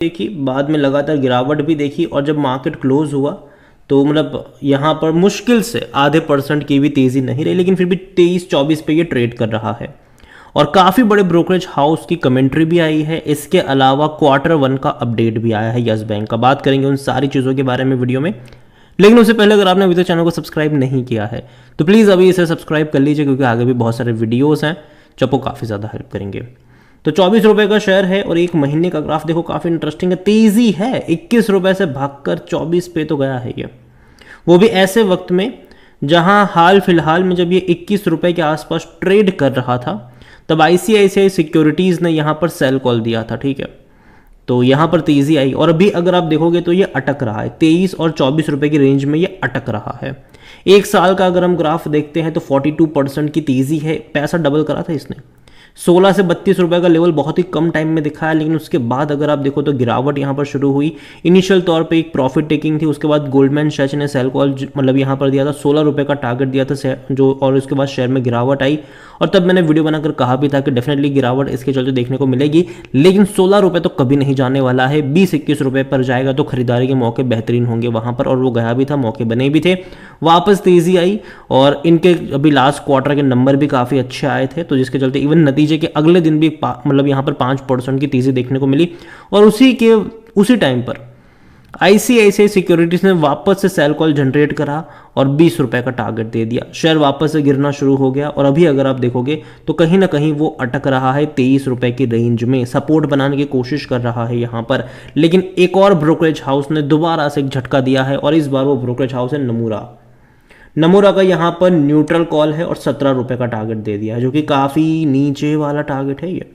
देखी, बाद में लगातार गिरावट भी देखी और जब मार्केट क्लोज हुआ तो मतलब यहाँ पर मुश्किल से आधे % की भी तेज़ी नहीं रही, लेकिन फिर भी 23-24 पे ये ट्रेड कर रहा है। और काफ़ी बड़े ब्रोकरेज हाउस की कमेंट्री भी आई है। इसके अलावा Q1 का अपडेट भी आया है यस बैंक का। बात करेंगे उन सारी चीज़ों के बारे में वीडियो में, लेकिन उससे पहले अगर आपने अभी तक चैनल को सब्सक्राइब नहीं किया है तो प्लीज़ अभी इसे सब्सक्राइब कर लीजिए, क्योंकि आगे भी बहुत सारे वीडियोज़ हैं जो आपको काफ़ी ज़्यादा हेल्प करेंगे। तो 24 रुपये का शेयर है और एक महीने का ग्राफ देखो, काफ़ी इंटरेस्टिंग है, तेज़ी है। 21 रुपये से भागकर 24 पे तो गया है ये, वो भी ऐसे वक्त में जहां हाल फिलहाल में जब ये 21 रुपये के आसपास ट्रेड कर रहा था तब ICICI सिक्योरिटीज़ ने यहाँ पर सेल कॉल दिया था, ठीक है। तो यहाँ पर तेज़ी आई और अभी अगर आप देखोगे तो ये अटक रहा है 23 और 24 रुपये की रेंज में, ये अटक रहा है। एक साल का अगर हम ग्राफ देखते हैं तो 42% की तेज़ी है, पैसा डबल करा था इसने। 16 से 32 रुपये का लेवल बहुत ही कम टाइम में दिखा है, लेकिन उसके बाद अगर आप देखो तो गिरावट यहाँ पर शुरू हुई। इनिशियल तौर पे एक प्रॉफिट टेकिंग थी, उसके बाद गोल्डमैन सैच ने सेल कॉल मतलब यहाँ पर दिया था, 16 रुपये का टारगेट दिया था जो, और उसके बाद शेयर में गिरावट आई। और तब मैंने वीडियो बनाकर कहा भी था कि डेफिनेटली गिरावट इसके चलते देखने को मिलेगी, लेकिन 16 रुपये तो कभी नहीं जाने वाला है। 20-21 रुपये पर जाएगा तो खरीदारी के मौके बेहतरीन होंगे वहाँ पर, और वो गया भी था, मौके बने भी थे। वापस तेज़ी आई और इनके अभी लास्ट क्वार्टर के नंबर भी काफ़ी अच्छे आए थे, तो जिसके चलते इवन नतीजे के अगले दिन भी मतलब यहाँ पर 5% की तेज़ी देखने को मिली। और उसी टाइम पर ICICI सिक्योरिटीज़ ने वापस से सेल कॉल जनरेट करा और 20 रुपये का टारगेट दे दिया। शेयर वापस से गिरना शुरू हो गया और अभी अगर आप देखोगे तो कहीं ना कहीं वो अटक रहा है 23 रुपये की रेंज में, सपोर्ट बनाने की कोशिश कर रहा है यहाँ पर। लेकिन एक और ब्रोकरेज हाउस ने दोबारा से एक झटका दिया है और इस बार वो ब्रोकरेज हाउस है नमूरा का यहाँ पर न्यूट्रल कॉल है और 17 रुपये का टारगेट दे दिया है, जो कि काफ़ी नीचे वाला टारगेट है ये।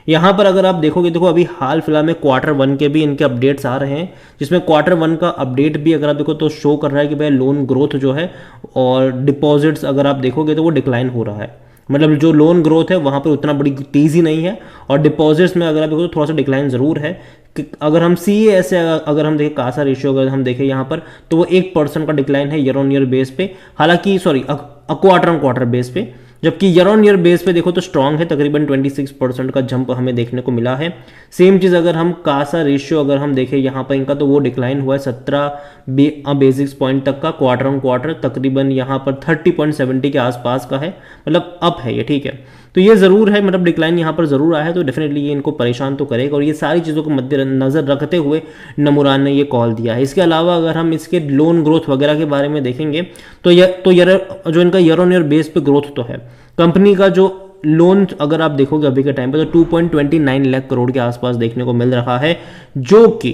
यहाँ पर अगर आप देखोगे, देखो अभी हाल फिलहाल में Q1 के भी इनके अपडेट्स आ रहे हैं, जिसमें Q1 का अपडेट भी अगर आप देखो तो शो कर रहा है कि भाई लोन ग्रोथ जो है और डिपॉजिट्स अगर आप देखोगे तो वो डिक्लाइन हो रहा है। मतलब जो लोन ग्रोथ है वहाँ पर उतना बड़ी तेज़ी नहीं है और डिपॉजिट्स में अगर आप देखो तो थोड़ा सा डिक्लाइन ज़रूर है। अगर हम CA से अगर हम देखें कासा रेशियो अगर हम देखें यहाँ पर तो वो 1% का डिक्लाइन है ईयर ऑन ईयर बेस पे, हालांकि sorry quarter on quarter base पे, जबकि ईयर ऑन ईयर बेस पे देखो तो स्ट्रांग है, तकरीबन 26% का जंप हमें देखने को मिला है। सेम चीज़ अगर हम कासा रेशियो अगर हम देखें यहाँ पर इनका तो वो डिक्लाइन हुआ है 17 बेसिक्स पॉइंट तक का क्वार्टर ऑन क्वार्टर, तकरीबन यहाँ पर 30.70 के आसपास का है, मतलब अप है ये, ठीक है। तो ये ज़रूर है, मतलब डिक्लाइन यहाँ पर ज़रूर आया है, तो डेफिनेटली ये इनको परेशान तो करेगा और ये सारी चीज़ों को मद्देनजर रखते हुए नमूरा ने ये कॉल दिया है। इसके अलावा अगर हम इसके लोन ग्रोथ वगैरह के बारे में देखेंगे तो जो इनका ईयर ऑन ईयर बेस पे ग्रोथ तो है, कंपनी का जो लोन अगर आप देखोगे अभी के टाइम पे तो 2.29 लाख करोड़ के आसपास देखने को मिल रहा है, जो कि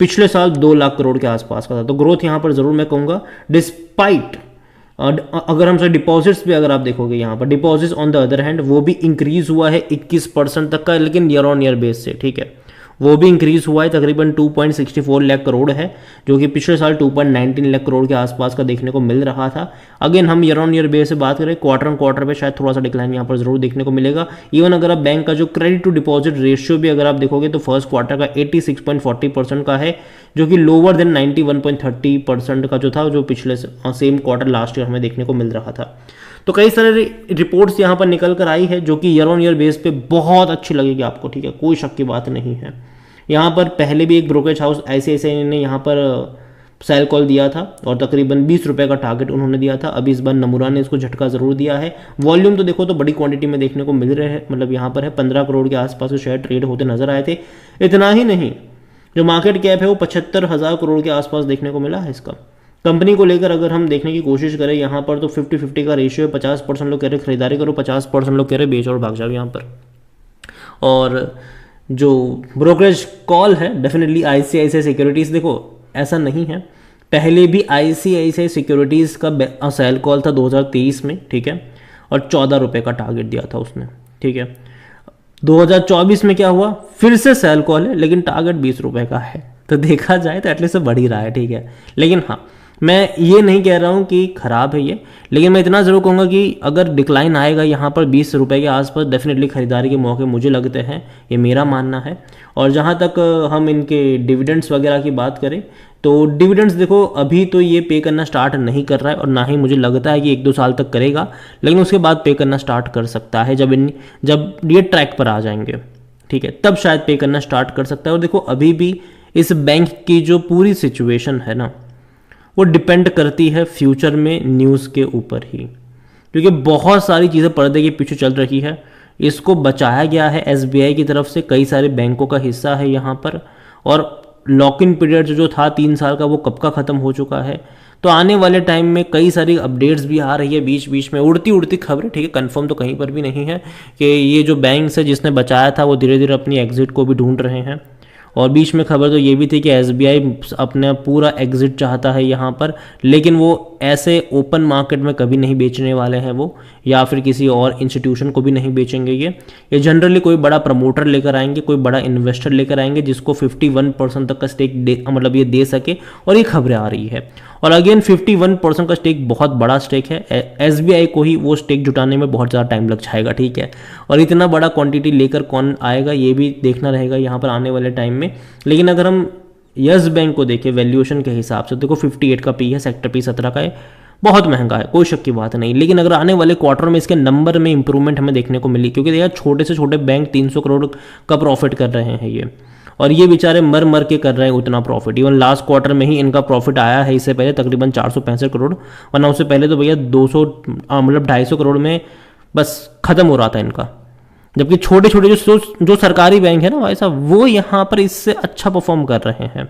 पिछले साल 2 लाख करोड़ के आसपास का था। तो ग्रोथ यहाँ पर ज़रूर मैं कहूँगा, डिस्पाइट अगर हम डिपॉजिट्स भी अगर आप देखोगे यहाँ पर deposits on the other hand वो भी इंक्रीज हुआ है 21% तक का, लेकिन ईयर ऑन ईयर बेस से, ठीक है, वो भी इंक्रीज हुआ है, तकरीबन 2.64 लाख करोड़ है, जो कि पिछले साल 2.19 लाख करोड़ के आसपास का देखने को मिल रहा था। अगेन हम ईयर ऑन ईयर बेस से बात करें, क्वार्टर ऑन क्वार्टर पे शायद थोड़ा सा डिक्लाइन यहाँ पर जरूर देखने को मिलेगा। इवन अगर आप बैंक का जो क्रेडिट टू डिपॉजिट रेशियो भी अगर आप देखोगे तो फर्स्ट क्वार्टर का 86.40% का है, जो कि लोअर देन 91.30% का जो था, जो पिछले सेम क्वार्टर लास्ट ईयर हमें देखने को मिल रहा था। तो कई सारे रिपोर्ट्स यहाँ पर निकल कर आई है जो कि ईयर ऑन ईयर बेस पे बहुत अच्छी लगेगी आपको, ठीक है, कोई शक की बात नहीं है। यहाँ पर पहले भी एक ब्रोकरेज हाउस ICICI ने यहाँ पर सेल कॉल दिया था और तकरीबन 20 रुपये का टारगेट उन्होंने दिया था। अभी इस बार नमूरा ने इसको झटका ज़रूर दिया है। वॉल्यूम तो देखो तो बड़ी क्वांटिटी में देखने को मिल रहे हैं, मतलब यहाँ पर है 15 करोड़ के आसपास के शेयर ट्रेड होते नजर आए थे। इतना ही नहीं, जो मार्केट कैप है वो 75,000 करोड़ के आसपास देखने को मिला है इसका। कंपनी को लेकर अगर हम देखने की कोशिश करें यहाँ पर तो 50-50 का रेशियो है, 50% लोग कह रहे खरीदारी करो, 50% लोग कह रहे बेच और भाग जाओ यहाँ पर। और जो ब्रोकरेज कॉल है डेफिनेटली ICICI सिक्योरिटीज़, देखो ऐसा नहीं है, पहले भी ICICI सिक्योरिटीज़ का सेल कॉल था 2023 में, ठीक है, और 14 रुपये का टारगेट दिया था उसने, ठीक है। 2024 में क्या हुआ, फिर से सेल कॉल है लेकिन टारगेट 20 रुपये का है, तो देखा जाए तो एटलीस्ट बढ़ ही रहा है, ठीक है। लेकिन हाँ, मैं ये नहीं कह रहा हूँ कि ख़राब है ये, लेकिन मैं इतना ज़रूर कहूँगा कि अगर डिक्लाइन आएगा यहाँ पर 20 रुपये के आसपास, डेफिनेटली खरीदारी के मौके मुझे लगते हैं, ये मेरा मानना है। और जहाँ तक हम इनके डिविडेंड्स वगैरह की बात करें तो डिविडेंड्स देखो अभी तो ये पे करना स्टार्ट नहीं कर रहा है और ना ही मुझे लगता है कि 1-2 साल तक करेगा, लेकिन उसके बाद पे करना स्टार्ट कर सकता है जब ये ट्रैक पर आ जाएंगे, ठीक है, तब शायद पे करना स्टार्ट कर सकता है। और देखो अभी भी इस बैंक की जो पूरी सिचुएशन है ना, वो डिपेंड करती है फ्यूचर में न्यूज़ के ऊपर ही, क्योंकि बहुत सारी चीज़ें पर्दे के पीछे चल रही है। इसको बचाया गया है एसबीआई की तरफ से, कई सारे बैंकों का हिस्सा है यहाँ पर, और लॉक इन पीरियड जो था 3 साल का वो कब का ख़त्म हो चुका है। तो आने वाले टाइम में कई सारी अपडेट्स भी आ रही है बीच बीच में, उड़ती उड़ती खबरें, ठीक है, कंफर्म तो कहीं पर भी नहीं है कि ये जो बैंक है जिसने बचाया था वो धीरे धीरे अपनी एग्जिट को भी ढूंढ रहे हैं। और बीच में खबर तो ये भी थी कि एसबीआई अपना पूरा एग्जिट चाहता है यहाँ पर, लेकिन वो ऐसे ओपन मार्केट में कभी नहीं बेचने वाले हैं वो, या फिर किसी और इंस्टीट्यूशन को भी नहीं बेचेंगे। ये जनरली कोई बड़ा प्रमोटर लेकर आएंगे, कोई बड़ा इन्वेस्टर लेकर आएंगे जिसको 51% तक का स्टेक मतलब ये दे सके, और ये खबरें आ रही है। और अगेन 51% का स्टेक बहुत बड़ा स्टेक है, एसबीआई को ही वो स्टेक जुटाने में बहुत ज़्यादा टाइम लग जाएगा, ठीक है। और इतना बड़ा क्वांटिटी लेकर कौन आएगा ये भी देखना रहेगा यहाँ पर आने वाले टाइम में। लेकिन अगर हम यस बैंक को देखें वैल्यूएशन के हिसाब से, देखो 58 का पी है, सेक्टर पी 17 का है, बहुत महंगा है, कोई शक की बात नहीं। लेकिन अगर आने वाले क्वार्टर में इसके नंबर में इंप्रूवमेंट हमें देखने को मिली, क्योंकि यार छोटे से छोटे बैंक 300 करोड़ का प्रॉफिट कर रहे हैं ये, और ये बेचारे मर मर के कर रहे हैं उतना प्रॉफिट। इवन लास्ट क्वार्टर में ही इनका प्रॉफिट आया है, इससे पहले तकरीबन 465 करोड़, वरना उससे पहले तो भैया 200 मतलब 250 करोड़ में बस खत्म हो रहा था इनका। जबकि छोटे छोटे जो सरकारी बैंक है ना भाई साहब, वो यहाँ पर इससे अच्छा परफॉर्म कर रहे हैं।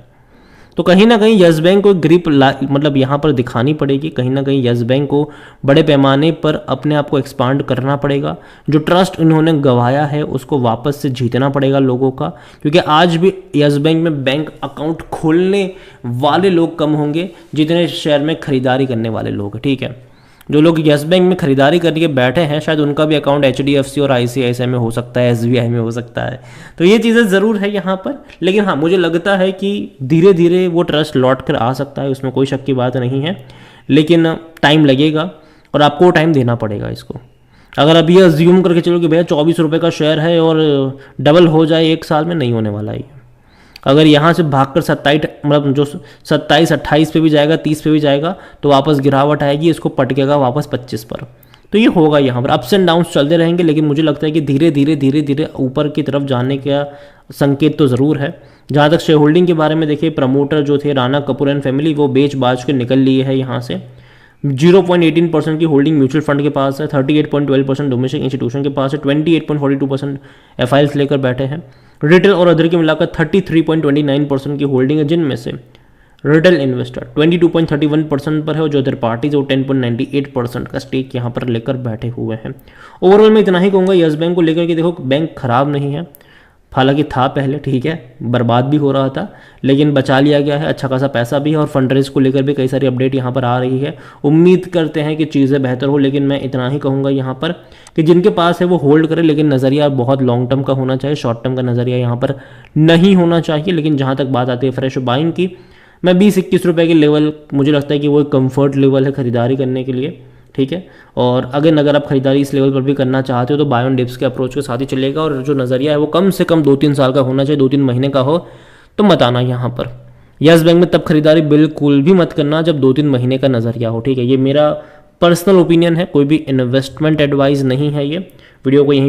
तो कहीं ना कहीं यस बैंक को ग्रिप मतलब यहाँ पर दिखानी पड़ेगी, कहीं ना कहीं यस बैंक को बड़े पैमाने पर अपने आप को एक्सपांड करना पड़ेगा। जो ट्रस्ट इन्होंने गंवाया है उसको वापस से जीतना पड़ेगा लोगों का, क्योंकि आज भी यस बैंक में बैंक अकाउंट खोलने वाले लोग कम होंगे जितने शेयर में खरीदारी करने वाले लोग, ठीक है। जो लोग यस बैंक में खरीदारी करके बैठे हैं शायद उनका भी अकाउंट एचडीएफसी और आईसीआईसीआई में हो सकता है, एसबीआई में हो सकता है। तो ये चीज़ें ज़रूर है यहाँ पर। लेकिन हाँ, मुझे लगता है कि धीरे धीरे वो ट्रस्ट लौट कर आ सकता है, उसमें कोई शक की बात नहीं है। लेकिन टाइम लगेगा और आपको टाइम देना पड़ेगा इसको। अगर अब ये अज्यूम करके चलो कि भैया 24 रुपये का शेयर है और डबल हो जाए 1 साल में, नहीं होने वाला है। अगर यहाँ से भागकर 27 मतलब जो 27-28 पे भी जाएगा, 30 पे भी जाएगा, तो वापस गिरावट आएगी, इसको पटकेगा वापस 25 पर। तो ये होगा, यहाँ पर अप्स एंड डाउन्स चलते रहेंगे। लेकिन मुझे लगता है कि धीरे धीरे ऊपर की तरफ जाने का संकेत तो ज़रूर है। जहाँ तक शेयर होल्डिंग के बारे में देखिए, प्रमोटर जो थे राणा कपूर एंड फैमिली, वो बेच बाज के निकल लिए है यहाँ से। 0.18% की होल्डिंग म्यूचुअल फंड के पास है, 38.12% डोमेस्टिक इंस्टीट्यूशन के पास है, 28.42% एफआईएल्स लेकर बैठे हैं। रिटेल और अदर के मिलाकर 33.29% की होल्डिंग है, जिनमें से रिटेल इन्वेस्टर 22.31% पर है और जो अदर पार्टीज वो 10.98% का स्टेक यहाँ पर लेकर बैठे हुए हैं। ओवरऑल मैं इतना ही कहूँगा यस बैंक को लेकर कि देखो बैंक खराब नहीं है, हालांकि था पहले, ठीक है, बर्बाद भी हो रहा था, लेकिन बचा लिया गया है, अच्छा खासा पैसा भी है। और फंड रेज को लेकर भी कई सारी अपडेट यहाँ पर आ रही है। उम्मीद करते हैं कि चीज़ें बेहतर हो। लेकिन मैं इतना ही कहूँगा यहाँ पर कि जिनके पास है वो होल्ड करें, लेकिन नज़रिया बहुत लॉन्ग टर्म का होना चाहिए, शॉर्ट टर्म का नज़रिया यहाँ पर नहीं होना चाहिए। लेकिन जहाँ तक बात आती है फ्रेश बाइंग की, मैं 20-21 रुपये के लेवल मुझे लगता है कि वो कंफर्ट लेवल है खरीदारी करने के लिए, ठीक है। और अगर आप खरीदारी इस लेवल पर भी करना चाहते हो तो बाय ऑन डिप्स के अप्रोच के साथ ही चलेगा। और जो नज़रिया है वो कम से कम 2-3 साल का होना चाहिए, 2-3 महीने का हो तो मत आना यहाँ पर। यस बैंक में तब खरीदारी बिल्कुल भी मत करना जब 2-3 महीने का नज़रिया हो, ठीक है। ये मेरा पर्सनल ओपिनियन है, कोई भी इन्वेस्टमेंट एडवाइस नहीं है। ये वीडियो को यहीं